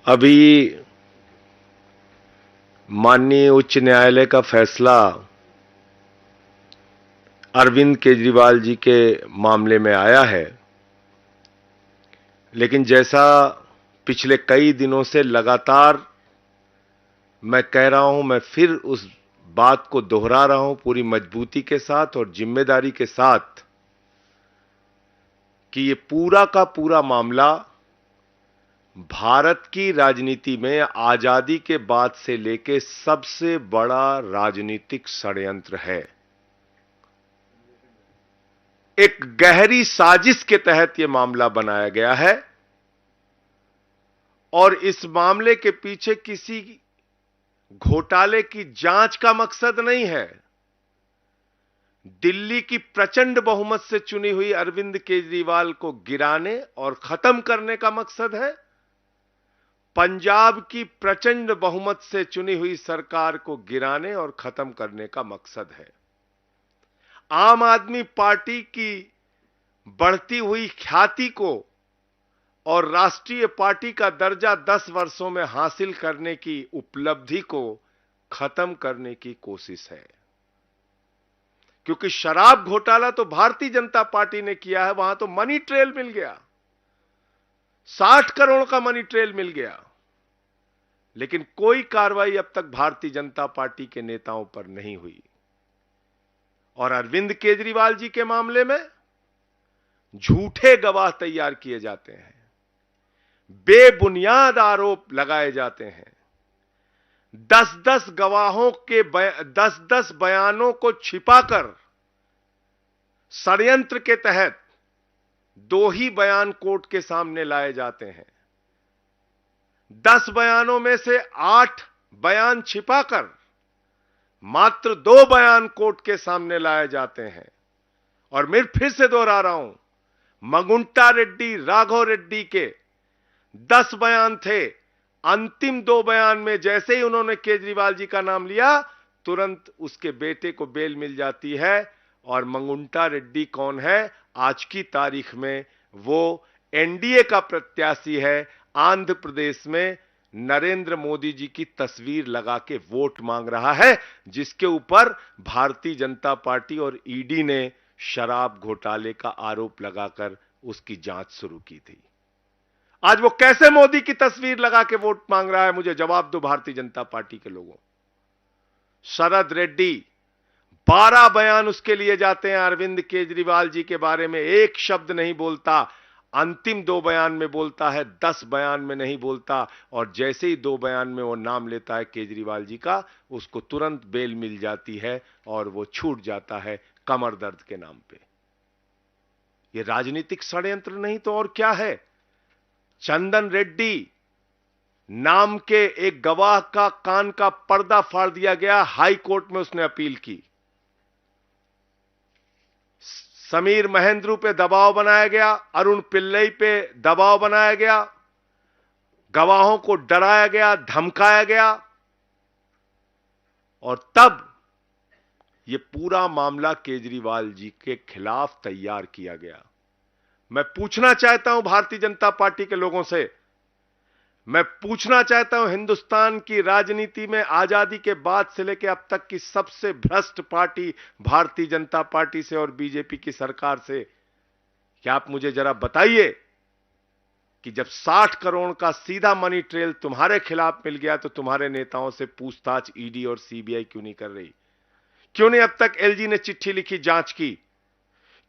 अभी माननीय उच्च न्यायालय का फैसला अरविंद केजरीवाल जी के मामले में आया है, लेकिन जैसा पिछले कई दिनों से लगातार मैं कह रहा हूं, मैं फिर उस बात को दोहरा रहा हूं पूरी मजबूती के साथ और जिम्मेदारी के साथ कि ये पूरा का पूरा मामला भारत की राजनीति में आजादी के बाद से लेके सबसे बड़ा राजनीतिक षड्यंत्र है। एक गहरी साजिश के तहत यह मामला बनाया गया है और इस मामले के पीछे किसी घोटाले की जांच का मकसद नहीं है। दिल्ली की प्रचंड बहुमत से चुनी हुई अरविंद केजरीवाल को गिराने और खत्म करने का मकसद है। पंजाब की प्रचंड बहुमत से चुनी हुई सरकार को गिराने और खत्म करने का मकसद है। आम आदमी पार्टी की बढ़ती हुई ख्याति को और राष्ट्रीय पार्टी का दर्जा 10 वर्षों में हासिल करने की उपलब्धि को खत्म करने की कोशिश है। क्योंकि शराब घोटाला तो भारतीय जनता पार्टी ने किया है, वहां तो मनी ट्रेल मिल गया, 60 करोड़ का मनी ट्रेल मिल गया, लेकिन कोई कार्रवाई अब तक भारतीय जनता पार्टी के नेताओं पर नहीं हुई। और अरविंद केजरीवाल जी के मामले में झूठे गवाह तैयार किए जाते हैं, बेबुनियाद आरोप लगाए जाते हैं। 10-10 गवाहों के 10-10 बयानों को छिपाकर षड्यंत्र के तहत 2 ही बयान कोर्ट के सामने लाए जाते हैं। 10 बयानों में से 8 बयान छिपाकर मात्र 2 बयान कोर्ट के सामने लाए जाते हैं। और मैं फिर से दोहरा रहा हूं, मगुंटा रेड्डी, राघव रेड्डी के 10 बयान थे। अंतिम 2 बयान में जैसे ही उन्होंने केजरीवाल जी का नाम लिया, तुरंत उसके बेटे को बेल मिल जाती है। और मंगुंटा रेड्डी कौन है? आज की तारीख में वो एनडीए का प्रत्याशी है। आंध्र प्रदेश में नरेंद्र मोदी जी की तस्वीर लगा के वोट मांग रहा है, जिसके ऊपर भारतीय जनता पार्टी और ईडी ने शराब घोटाले का आरोप लगाकर उसकी जांच शुरू की थी। आज वो कैसे मोदी की तस्वीर लगा के वोट मांग रहा है? मुझे जवाब दो भारतीय जनता पार्टी के लोगों। शरद रेड्डी, 12 बयान उसके लिए जाते हैं अरविंद केजरीवाल जी के बारे में, एक शब्द नहीं बोलता। अंतिम 2 बयान में बोलता है, 10 बयान में नहीं बोलता। और जैसे ही 2 बयान में वो नाम लेता है केजरीवाल जी का, उसको तुरंत बेल मिल जाती है और वो छूट जाता है कमर दर्द के नाम पे। ये राजनीतिक षड्यंत्र नहीं तो और क्या है? चंदन रेड्डी नाम के एक गवाह का कान का पर्दा फाड़ दिया गया, हाई कोर्ट में उसने अपील की। समीर महेंद्रू पे दबाव बनाया गया, अरुण पिल्लई पे दबाव बनाया गया, गवाहों को डराया गया, धमकाया गया। और तब यह पूरा मामला केजरीवाल जी के खिलाफ तैयार किया गया। मैं पूछना चाहता हूं भारतीय जनता पार्टी के लोगों से, मैं पूछना चाहता हूं हिंदुस्तान की राजनीति में आजादी के बाद से लेकर अब तक की सबसे भ्रष्ट पार्टी भारतीय जनता पार्टी से और बीजेपी की सरकार से, क्या आप मुझे जरा बताइए कि जब 60 करोड़ का सीधा मनी ट्रेल तुम्हारे खिलाफ मिल गया तो तुम्हारे नेताओं से पूछताछ ईडी और सीबीआई क्यों नहीं कर रही? क्यों नहीं अब तक एलजी ने चिट्ठी लिखी, जांच की?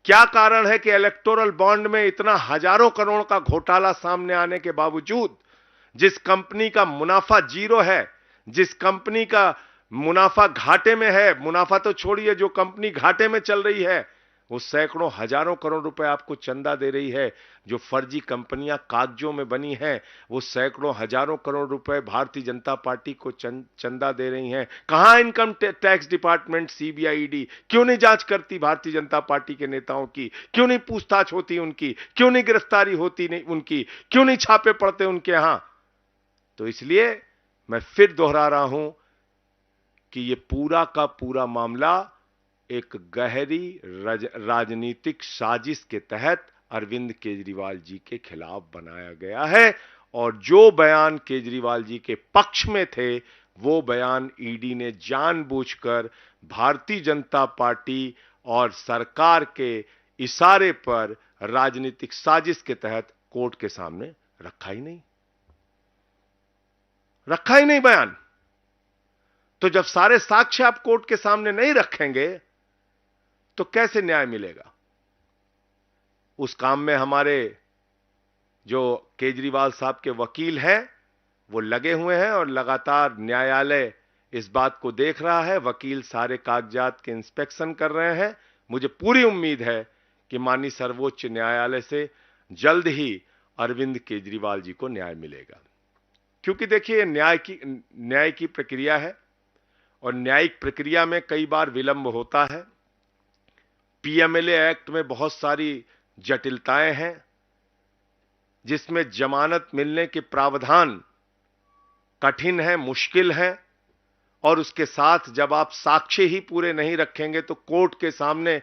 क्या कारण है कि इलेक्टोरल बॉन्ड में इतना हजारों करोड़ का घोटाला सामने आने के बावजूद, जिस कंपनी का मुनाफा 0 है, जिस कंपनी का मुनाफा घाटे में है, मुनाफा तो छोड़िए, जो कंपनी घाटे में चल रही है वो सैकड़ों हजारों करोड़ रुपए आपको चंदा दे रही है, जो फर्जी कंपनियां कागजों में बनी हैं वो सैकड़ों हजारों करोड़ रुपए भारतीय जनता पार्टी को चंदा दे रही हैं। कहां income tax department, CBI, ED क्यों नहीं जांच करती भारतीय जनता पार्टी के नेताओं की? क्यों नहीं पूछताछ होती उनकी? क्यों नहीं गिरफ्तारी होती नहीं उनकी? क्यों नहीं छापे पड़ते उनके यहां? तो इसलिए मैं फिर दोहरा रहा हूं कि यह पूरा का पूरा मामला एक गहरी राजनीतिक साजिश के तहत अरविंद केजरीवाल जी के खिलाफ बनाया गया है। और जो बयान केजरीवाल जी के पक्ष में थे, वो बयान ईडी ने जानबूझकर भारतीय जनता पार्टी और सरकार के इशारे पर राजनीतिक साजिश के तहत कोर्ट के सामने रखा ही नहीं बयान। तो जब सारे साक्ष्य आप कोर्ट के सामने नहीं रखेंगे तो कैसे न्याय मिलेगा? उस काम में हमारे जो केजरीवाल साहब के वकील हैं वो लगे हुए हैं और लगातार न्यायालय इस बात को देख रहा है। वकील सारे कागजात के इंस्पेक्शन कर रहे हैं। मुझे पूरी उम्मीद है कि माननीय सर्वोच्च न्यायालय से जल्द ही अरविंद केजरीवाल जी को न्याय मिलेगा। क्योंकि देखिए, न्याय की प्रक्रिया है और न्यायिक प्रक्रिया में कई बार विलंब होता है। पीएमएलए एक्ट में बहुत सारी जटिलताएं हैं, जिसमें जमानत मिलने के प्रावधान कठिन है, मुश्किल है। और उसके साथ जब आप साक्ष्य ही पूरे नहीं रखेंगे तो कोर्ट के सामने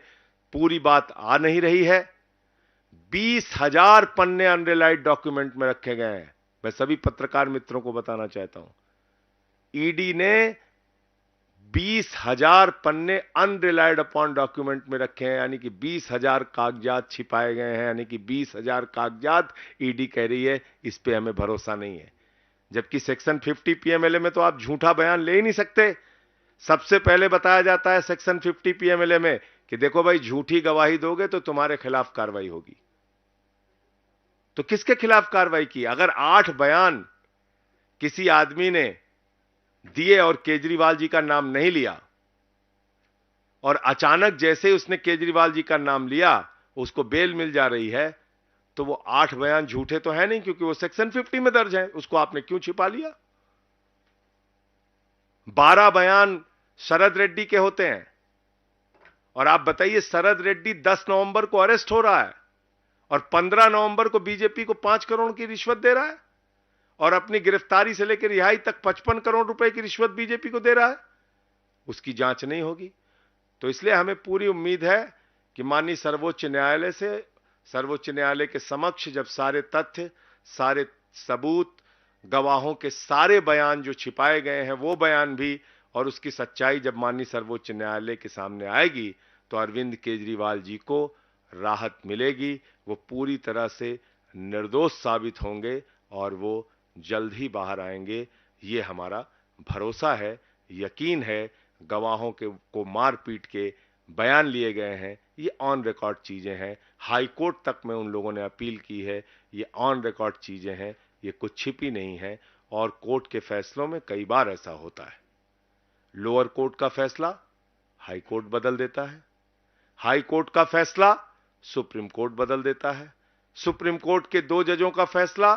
पूरी बात आ नहीं रही है। 20,000 पन्ने अनरिलाइड डॉक्यूमेंट में रखे गए हैं। मैं सभी पत्रकार मित्रों को बताना चाहता हूं, ईडी ने 20,000 पन्ने अनरिलाइड अपॉन डॉक्यूमेंट में रखे हैं, यानी कि 20,000 कागजात छिपाए गए हैं, यानी कि 20,000 कागजात ईडी कह रही है इस पे हमें भरोसा नहीं है। जबकि सेक्शन 50 पीएमएलए में तो आप झूठा बयान ले ही नहीं सकते। सबसे पहले बताया जाता है सेक्शन 50 पीएमएलए में कि देखो भाई, झूठी गवाही दोगे तो तुम्हारे खिलाफ कार्रवाई होगी। तो किसके खिलाफ कार्रवाई की? अगर 8 बयान किसी आदमी ने दिए और केजरीवाल जी का नाम नहीं लिया, और अचानक जैसे उसने केजरीवाल जी का नाम लिया उसको बेल मिल जा रही है, तो वो 8 बयान झूठे तो है नहीं, क्योंकि वो सेक्शन 50 में दर्ज है। उसको आपने क्यों छिपा लिया? 12 बयान शरद रेड्डी के होते हैं, और आप बताइए, शरद रेड्डी 10 नवंबर को अरेस्ट हो रहा है और 15 नवंबर को बीजेपी को 5 करोड़ की रिश्वत दे रहा है, और अपनी गिरफ्तारी से लेकर रिहाई तक 55 करोड़ रुपए की रिश्वत बीजेपी को दे रहा है। उसकी जांच नहीं होगी। तो इसलिए हमें पूरी उम्मीद है कि माननीय सर्वोच्च न्यायालय के समक्ष जब सारे तथ्य, सारे सबूत, गवाहों के सारे बयान जो छिपाए गए हैं वो बयान भी, और उसकी सच्चाई जब माननीय सर्वोच्च न्यायालय के सामने आएगी तो अरविंद केजरीवाल जी को राहत मिलेगी। वो पूरी तरह से निर्दोष साबित होंगे और वो जल्द ही बाहर आएंगे। ये हमारा भरोसा है, यकीन है। गवाहों को मार पीट के बयान लिए गए हैं, ये ऑन रिकॉर्ड चीजें हैं। हाई कोर्ट तक में उन लोगों ने अपील की है। ये ऑन रिकॉर्ड चीजें हैं, ये कुछ छिपी नहीं है। और कोर्ट के फैसलों में कई बार ऐसा होता है, लोअर कोर्ट का फैसला हाई कोर्ट बदल देता है, हाई कोर्ट का फैसला सुप्रीम कोर्ट बदल देता है, सुप्रीम कोर्ट के 2 जजों का फैसला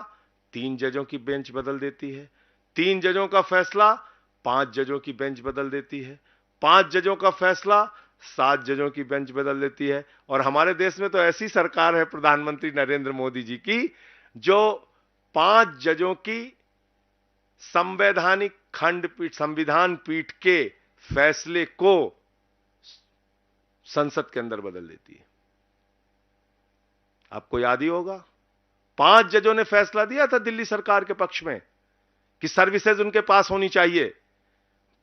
3 जजों की बेंच बदल देती है, 3 जजों का फैसला 5 जजों की बेंच बदल देती है, 5 जजों का फैसला 7 जजों की बेंच बदल देती है। और हमारे देश में तो ऐसी सरकार है प्रधानमंत्री नरेंद्र मोदी जी की, जो 5 जजों की संवैधानिक खंडपीठ, संविधान पीठ के फैसले को संसद के अंदर बदल देती है। आपको याद ही होगा, 5 जजों ने फैसला दिया था दिल्ली सरकार के पक्ष में कि सर्विसेज उनके पास होनी चाहिए।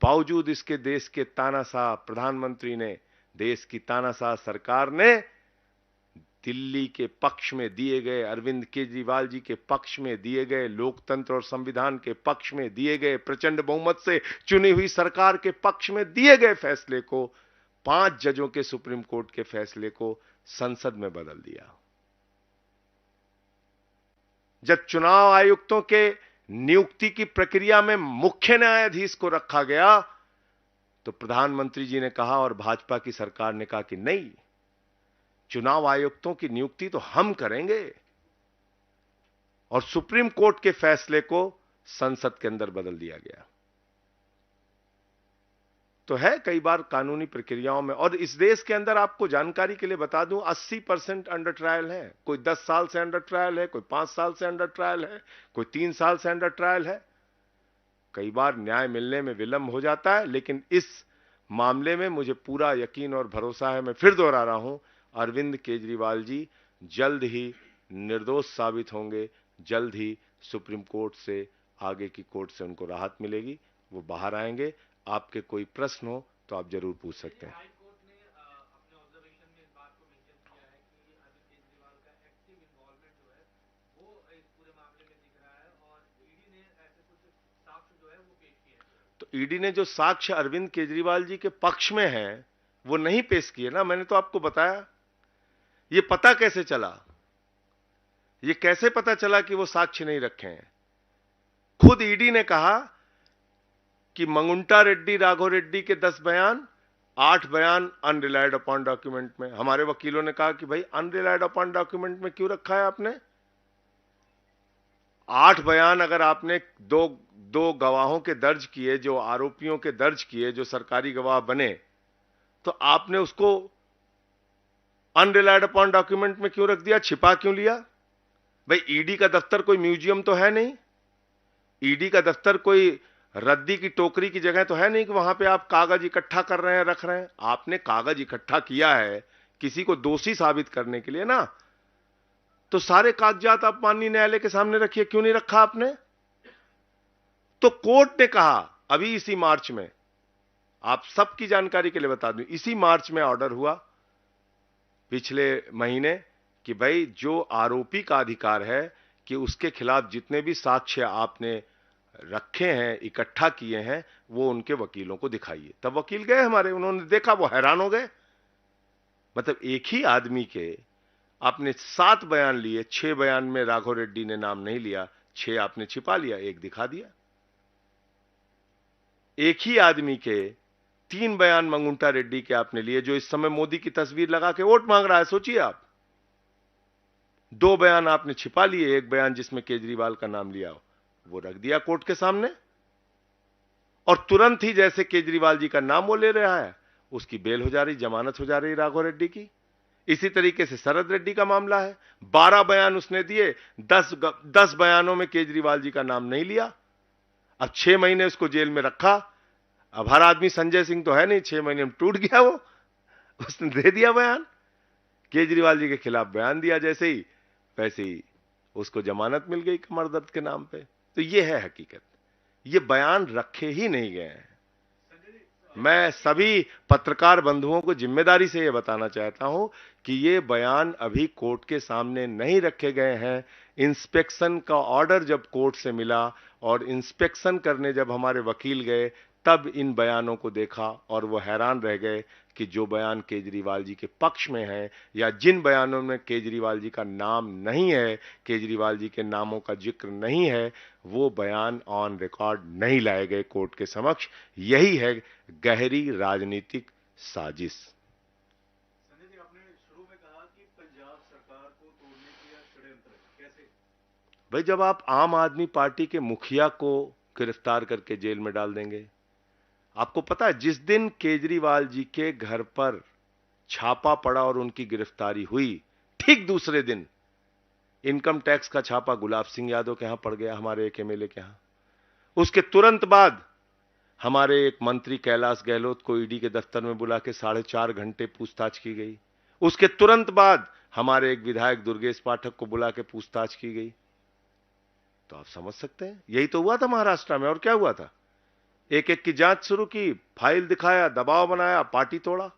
बावजूद इसके देश के तानाशाह प्रधानमंत्री ने, देश की तानाशाह सरकार ने दिल्ली के पक्ष में दिए गए, अरविंद केजरीवाल जी के पक्ष में दिए गए, लोकतंत्र और संविधान के पक्ष में दिए गए, प्रचंड बहुमत से चुनी हुई सरकार के पक्ष में दिए गए फैसले को, 5 जजों के सुप्रीम कोर्ट के फैसले को संसद में बदल दिया। जब चुनाव आयुक्तों के नियुक्ति की प्रक्रिया में मुख्य न्यायाधीश को रखा गया तो प्रधानमंत्री जी ने कहा और भाजपा की सरकार ने कहा कि नहीं, चुनाव आयुक्तों की नियुक्ति तो हम करेंगे, और सुप्रीम कोर्ट के फैसले को संसद के अंदर बदल दिया गया। तो है कई बार कानूनी प्रक्रियाओं में। और इस देश के अंदर आपको जानकारी के लिए बता दूं, 80% अंडर ट्रायल है। कोई 10 साल से अंडर ट्रायल है, कोई 5 साल से अंडर ट्रायल है, कोई 3 साल से अंडर ट्रायल है। कई बार न्याय मिलने में विलंब हो जाता है, लेकिन इस मामले में मुझे पूरा यकीन और भरोसा है। मैं फिर दोहरा रहा हूं, अरविंद केजरीवाल जी जल्द ही निर्दोष साबित होंगे, जल्द ही सुप्रीम कोर्ट से, आगे की कोर्ट से उनको राहत मिलेगी, वो बाहर आएंगे। आपके कोई प्रश्न हो तो आप जरूर पूछ सकते हैं। हाई कोर्ट ने अपने ऑब्जर्वेशन में इस बात को मेंशन किया है कि अरविंद केजरीवाल का एक्टिव इन्वॉल्वमेंट जो है वो इस पूरे मामले में दिख रहा है, और ईडी ने ऐसे कुछ साक्ष्य जो है वो पेश किए हैं। तो ईडी ने जो साक्ष्य अरविंद केजरीवाल जी के पक्ष में हैं वो नहीं पेश किए ना, मैंने तो आपको बताया। ये पता कैसे चला, ये कैसे पता चला कि वो साक्ष्य नहीं रखे हैं? खुद ईडी ने कहा कि मंगुंटा रेड्डी, राघव रेड्डी के 10 बयान, 8 बयान अनरिलाइड अपॉन डॉक्यूमेंट में। हमारे वकीलों ने कहा कि भाई अनरिलाइड अपॉन डॉक्यूमेंट में क्यों रखा है आपने? 8 बयान अगर आपने दो गवाहों के दर्ज किए, जो आरोपियों के दर्ज किए, जो सरकारी गवाह बने, तो आपने उसको अनरिलाइड अपॉन डॉक्यूमेंट में क्यों रख दिया? छिपा क्यों लिया? भाई ईडी का दफ्तर कोई म्यूजियम तो है नहीं, ईडी का दफ्तर कोई रद्दी की टोकरी की जगह तो है नहीं कि वहां पे आप कागज इकट्ठा कर रहे हैं, रख रहे हैं। आपने कागज इकट्ठा किया है किसी को दोषी साबित करने के लिए ना, तो सारे कागजात आप माननीय न्यायालय के सामने रखिए। क्यों नहीं रखा आपने? तो कोर्ट ने कहा अभी इसी मार्च में, आप सबकी जानकारी के लिए बता दूं, इसी मार्च में ऑर्डर हुआ पिछले महीने कि भाई जो आरोपी का अधिकार है कि उसके खिलाफ जितने भी साक्ष्य आपने रखे हैं, इकट्ठा किए हैं, वो उनके वकीलों को दिखाइए। तब वकील गए हमारे, उन्होंने देखा, वो हैरान हो गए। मतलब एक ही आदमी के आपने 7 बयान लिए, 6 बयान में राघव रेड्डी ने नाम नहीं लिया, 6 आपने छिपा लिया, 1 दिखा दिया। एक ही आदमी के 3 बयान मंगुंटा रेड्डी के आपने लिए, जो इस समय मोदी की तस्वीर लगा के वोट मांग रहा है, सोचिए आप। 2 बयान आपने छिपा लिए, 1 बयान जिसमें केजरीवाल का नाम लिया हो, वो रख दिया कोर्ट के सामने, और तुरंत ही जैसे केजरीवाल जी का नाम वो ले रहा है, उसकी बेल हो जा रही, जमानत हो जा रही राघव रेड्डी की। इसी तरीके से शरद रेड्डी का मामला है, 12 बयान उसने दिए, 10 बयानों में केजरीवाल जी का नाम नहीं लिया। अब 6 महीने उसको जेल में रखा। अब हर आदमी संजय सिंह तो है नहीं, 6 महीने में टूट गया वो, उसने दे दिया बयान, केजरीवाल जी के खिलाफ बयान दिया जैसे ही, वैसे ही उसको जमानत मिल गई कमर दर्द के नाम पे। तो ये है हकीकत, ये बयान रखे ही नहीं गए हैं। मैं सभी पत्रकार बंधुओं को जिम्मेदारी से यह बताना चाहता हूं कि ये बयान अभी कोर्ट के सामने नहीं रखे गए हैं। इंस्पेक्शन का ऑर्डर जब कोर्ट से मिला और इंस्पेक्शन करने जब हमारे वकील गए, तब इन बयानों को देखा और वो हैरान रह गए कि जो बयान केजरीवाल जी के पक्ष में है, या जिन बयानों में केजरीवाल जी का नाम नहीं है, केजरीवाल जी के नामों का जिक्र नहीं है, वो बयान ऑन रिकॉर्ड नहीं लाए गए कोर्ट के समक्ष। यही है गहरी राजनीतिक साजिश। संजय जी, आपने शुरू में कहा कि पंजाब सरकार को तोड़ने की षड्यंत्र, कैसे? भाई जब आप आम आदमी पार्टी के मुखिया को गिरफ्तार करके जेल में डाल देंगे, आपको पता है जिस दिन केजरीवाल जी के घर पर छापा पड़ा और उनकी गिरफ्तारी हुई, ठीक दूसरे दिन इनकम टैक्स का छापा गुलाब सिंह यादव के यहां पड़ गया, हमारे एक एमएलए के यहां। उसके तुरंत बाद हमारे एक मंत्री कैलाश गहलोत को ईडी के दफ्तर में बुला के 4.5 घंटे पूछताछ की गई। उसके तुरंत बाद हमारे एक विधायक दुर्गेश पाठक को बुला के पूछताछ की गई। तो आप समझ सकते हैं, यही तो हुआ था महाराष्ट्र में। और क्या हुआ था? एक एक की जांच शुरू की, फाइल दिखाया, दबाव बनाया, पार्टी तोड़ा।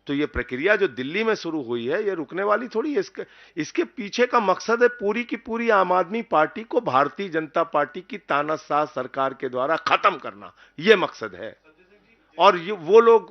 तो ये प्रक्रिया जो दिल्ली में शुरू हुई है, ये रुकने वाली थोड़ी है। इसके पीछे का मकसद है पूरी की पूरी आम आदमी पार्टी को भारतीय जनता पार्टी की तानाशाह सरकार के द्वारा खत्म करना, ये मकसद है। और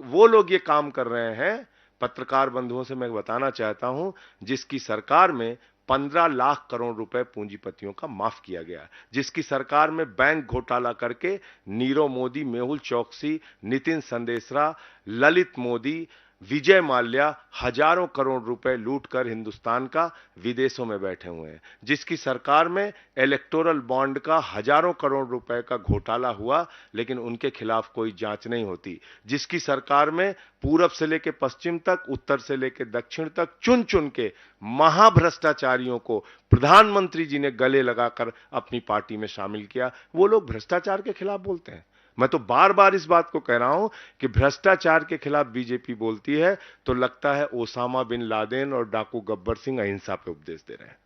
वो लोग ये काम कर रहे हैं। पत्रकार बंधुओं से मैं बताना चाहता हूं, जिसकी सरकार में 15 लाख करोड़ रुपए पूंजीपतियों का माफ किया गया, जिसकी सरकार में बैंक घोटाला करके नीरव मोदी, मेहुल चौकसी, नितिन संदेशरा, ललित मोदी, विजय माल्या हजारों करोड़ रुपए लूटकर हिंदुस्तान का विदेशों में बैठे हुए हैं, जिसकी सरकार में इलेक्टोरल बॉन्ड का हजारों करोड़ रुपए का घोटाला हुआ, लेकिन उनके खिलाफ कोई जांच नहीं होती, जिसकी सरकार में पूरब से लेकर पश्चिम तक, उत्तर से लेकर दक्षिण तक चुन चुन के महाभ्रष्टाचारियों को प्रधानमंत्री जी ने गले लगाकर अपनी पार्टी में शामिल किया। वो लोग भ्रष्टाचार के खिलाफ बोलते हैं। मैं तो बार बार इस बात को कह रहा हूं कि भ्रष्टाचार के खिलाफ बीजेपी बोलती है तो लगता है ओसामा बिन लादेन और डाकू गब्बर सिंह अहिंसा पे उपदेश दे रहे हैं।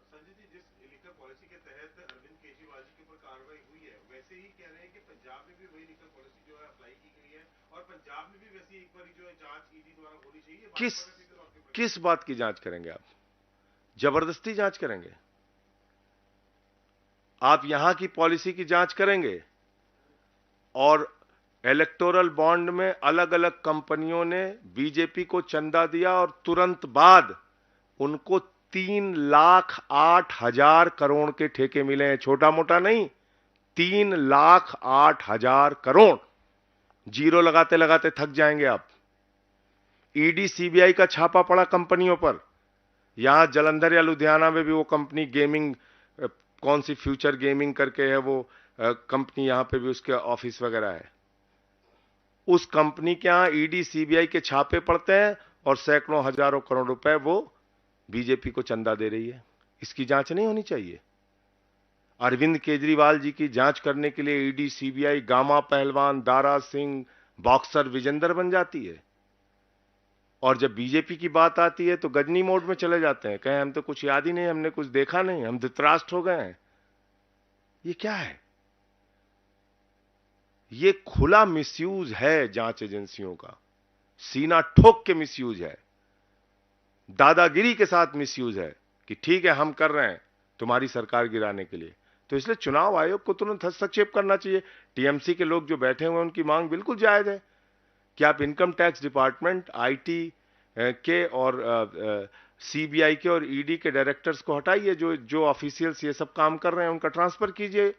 संजय जी, जिस लिकर पॉलिसी के तहत अरविंद केजरीवाल जी के ऊपर कार्रवाई हुई है, वैसे ही कह रहे हैं कि पंजाब में भी वही लिकर पॉलिसी जो है अप्लाई की गई है और पंजाब में भी वैसी एक बार जो है जांच ईडी द्वारा होनी चाहिए। किस बात की जांच करेंगे आप? जबरदस्ती जांच करेंगे? आप यहां की पॉलिसी की जांच करेंगे और इलेक्टोरल बॉन्ड में अलग अलग कंपनियों ने बीजेपी को चंदा दिया और तुरंत बाद उनको 3,08,000 करोड़ के ठेके मिले हैं। छोटा मोटा नहीं, 3,08,000 करोड़। जीरो लगाते लगाते थक जाएंगे आप। ईडी सीबीआई का छापा पड़ा कंपनियों पर। यहां जलंधर या लुधियाना में भी वो कंपनी गेमिंग, कौन सी फ्यूचर गेमिंग करके है वो कंपनी, यहां पे भी उसके ऑफिस वगैरह है। उस कंपनी के यहां ईडी सीबीआई के छापे पड़ते हैं और सैकड़ों हजारों करोड़ रुपए वो बीजेपी को चंदा दे रही है। इसकी जांच नहीं होनी चाहिए? अरविंद केजरीवाल जी की जांच करने के लिए ईडी सीबीआई गामा पहलवान, दारा सिंह, बॉक्सर विजेंदर बन जाती है और जब बीजेपी की बात आती है तो गजनी मोड में चले जाते हैं, कहें हम तो कुछ याद ही नहीं, हमने कुछ देखा नहीं, हम धृतराष्ट्र हो गए हैं। ये क्या है? ये खुला मिसयूज है जांच एजेंसियों का, सीना ठोक के मिसयूज है, दादागिरी के साथ मिसयूज है कि ठीक है हम कर रहे हैं तुम्हारी सरकार गिराने के लिए। तो इसलिए चुनाव आयोग को तुरंत हस्तक्षेप करना चाहिए। टीएमसी के लोग जो बैठे हुए हैं उनकी मांग बिल्कुल जायज है कि आप इनकम टैक्स डिपार्टमेंट, आईटी के और सीबीआई के और ईडी के डायरेक्टर्स को हटाइए, जो ऑफिशियल्स ये सब काम कर रहे हैं उनका ट्रांसफर कीजिए।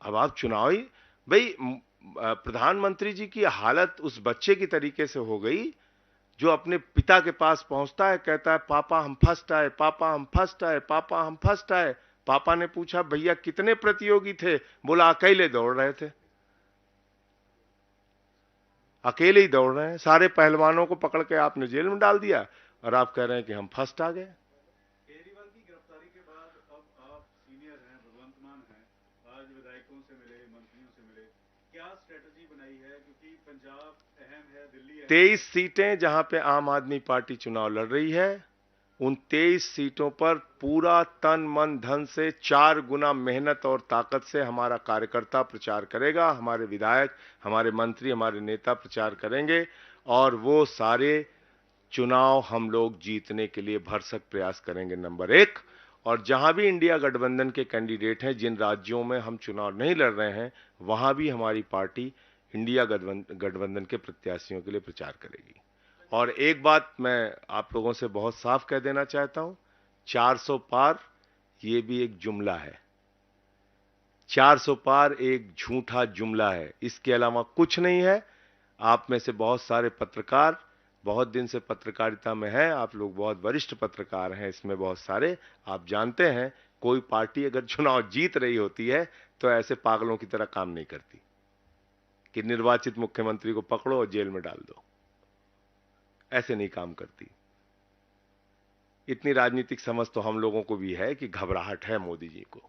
अब आप चुनावी, भाई प्रधानमंत्री जी की हालत उस बच्चे की तरीके से हो गई जो अपने पिता के पास पहुंचता है, कहता है पापा हम फर्स्ट आए, पापा हम फर्स्ट आए, पापा हम फर्स्ट आए। पापा ने पूछा भैया कितने प्रतियोगी थे? बोला अकेले दौड़ रहे थे। अकेले ही दौड़ रहे हैं। सारे पहलवानों को पकड़ के आपने जेल में डाल दिया और आप कह रहे हैं कि हम फर्स्ट आ गए। केजरीवाल की गिरफ्तारी के बाद अब आप सीनियर हैं, भगवंत मान हैं, आज विधायकों से मिले, मंत्रियों से मिले, क्या स्ट्रेटजी बनाई है? क्योंकि पंजाब अहम है, दिल्ली अहम। 23 सीटें जहां पे आम आदमी पार्टी चुनाव लड़ रही है, उन 23 सीटों पर पूरा तन मन धन से 4 गुना मेहनत और ताकत से हमारा कार्यकर्ता प्रचार करेगा, हमारे विधायक, हमारे मंत्री, हमारे नेता प्रचार करेंगे और वो सारे चुनाव हम लोग जीतने के लिए भरसक प्रयास करेंगे, नंबर 1। और जहां भी इंडिया गठबंधन के कैंडिडेट हैं, जिन राज्यों में हम चुनाव नहीं लड़ रहे हैं, वहां भी हमारी पार्टी इंडिया गठबंधन के प्रत्याशियों के लिए प्रचार करेगी। और एक बात मैं आप लोगों से बहुत साफ कह देना चाहता हूं, 400 पार ये भी एक जुमला है। 400 पार एक झूठा जुमला है, इसके अलावा कुछ नहीं है। आप में से बहुत सारे पत्रकार बहुत दिन से पत्रकारिता में हैं, आप लोग बहुत वरिष्ठ पत्रकार हैं, इसमें बहुत सारे, आप जानते हैं कोई पार्टी अगर चुनाव जीत रही होती है तो ऐसे पागलों की तरह काम नहीं करती कि निर्वाचित मुख्यमंत्री को पकड़ो और जेल में डाल दो। ऐसे नहीं काम करती। इतनी राजनीतिक समझ तो हम लोगों को भी है कि घबराहट है मोदी जी को।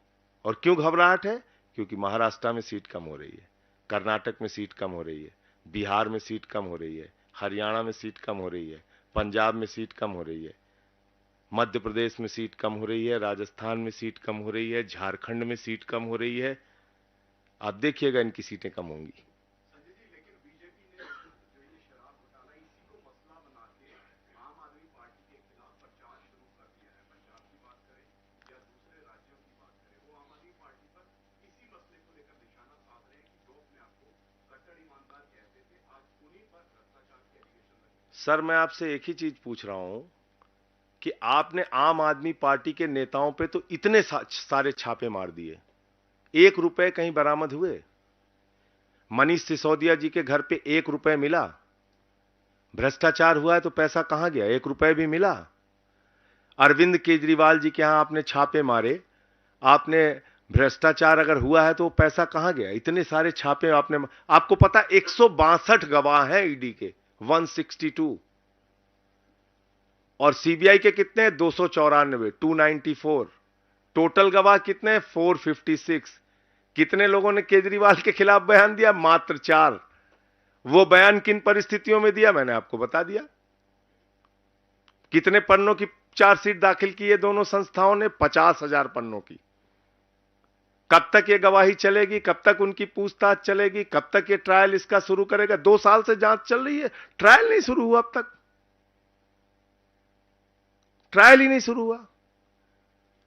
और क्यों घबराहट है? क्योंकि महाराष्ट्र में सीट कम हो रही है, कर्नाटक में सीट कम हो रही है, बिहार में सीट कम हो रही है, हरियाणा में सीट कम हो रही है, पंजाब में सीट कम हो रही है, मध्य प्रदेश में सीट कम हो रही है, राजस्थान में सीट कम हो रही है, झारखंड में सीट कम हो रही है। आप देखिएगा इनकी सीटें कम होंगी। संजय जी, लेकिन बीजेपी ने जो ये शराब घोटाला इसी को मसला बना के आम आदमी पार्टी के खिलाफ प्रचार शुरू कर दिया है। पंजाब की बात करें या दूसरे राज्यों की बात करें, वो आम आदमी पार्टी पर इसी मसले को लेकर निशाना साध रहे हैं कि जो अपने आप को कट्टर ईमानदार कहते थे, आज उन्हीं पर भ्रष्टाचार के एलिगेशन लगे। सर मैं आपसे एक ही चीज पूछ रहा हूं कि आपने आम आदमी पार्टी के नेताओं पे तो इतने सारे छापे मार दिए, 1 रुपए कहीं बरामद हुए? मनीष सिसोदिया जी के घर पे 1 रुपए मिला? भ्रष्टाचार हुआ है तो पैसा कहां गया? 1 रुपए भी मिला? अरविंद केजरीवाल जी के यहां आपने छापे मारे, आपने भ्रष्टाचार अगर हुआ है तो पैसा कहां गया? इतने सारे छापे आपने, आपको पता 162 गवाह हैं ईडी के, 162, और सीबीआई के कितने? 294, 294। टोटल गवाह कितने? 456। कितने लोगों ने केजरीवाल के खिलाफ बयान दिया? मात्र 4। वो बयान किन परिस्थितियों में दिया मैंने आपको बता दिया। कितने पन्नों की चार्जशीट दाखिल की है दोनों संस्थाओं ने? 50,000 पन्नों की। कब तक ये गवाही चलेगी? कब तक उनकी पूछताछ चलेगी? कब तक ये ट्रायल इसका शुरू करेगा? 2 साल से जांच चल रही है, ट्रायल नहीं शुरू हुआ। अब तक ट्रायल ही नहीं शुरू हुआ।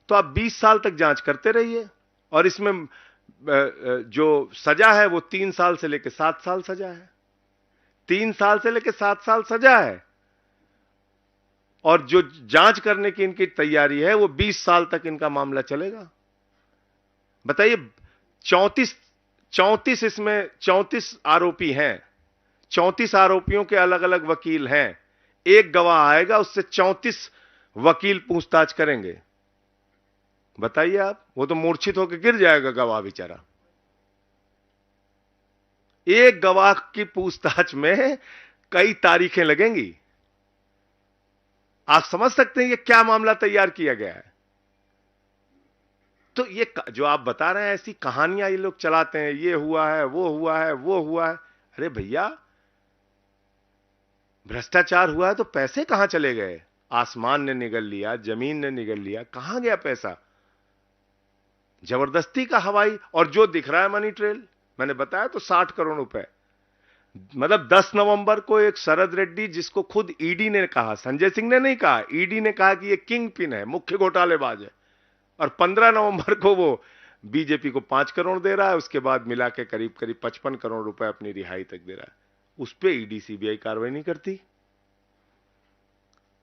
तो आप 20 साल तक जांच करते रहिए और इसमें जो सजा है वो 3 साल से लेकर 7 साल सजा है। 3 साल से लेकर 7 साल सजा है और जो जांच करने की इनकी तैयारी है वो 20 साल तक इनका मामला चलेगा। बताइए, 34 इसमें 34 आरोपी हैं। 34 आरोपियों के अलग अलग वकील हैं। एक गवाह आएगा, उससे 34 वकील पूछताछ करेंगे। बताइए आप, वो तो मूर्छित होकर गिर जाएगा गवाह बेचारा। एक गवाह की पूछताछ में कई तारीखें लगेंगी। आप समझ सकते हैं ये क्या मामला तैयार किया गया है। तो ये जो आप बता रहे हैं ऐसी कहानियां ये लोग चलाते हैं, ये हुआ है, वो हुआ है, वो हुआ है। अरे भैया, भ्रष्टाचार हुआ है तो पैसे कहां चले गए? आसमान ने निगल लिया, जमीन ने निगल लिया, कहां गया पैसा? जबरदस्ती का हवाई, और जो दिख रहा है मनी ट्रेल, मैंने बताया तो 60 करोड़ रुपए। मतलब 10 नवंबर को एक शरद रेड्डी, जिसको खुद ईडी ने कहा, संजय सिंह ने नहीं कहा, ईडी ने कहा कि ये किंग पिन है, मुख्य घोटालेबाज है, और 15 नवंबर को वो बीजेपी को 5 करोड़ दे रहा है। उसके बाद मिला के करीब करीब 55 करोड़ रुपए अपनी रिहाई तक दे रहा है। उस पर ईडी सीबीआई कार्रवाई नहीं करती।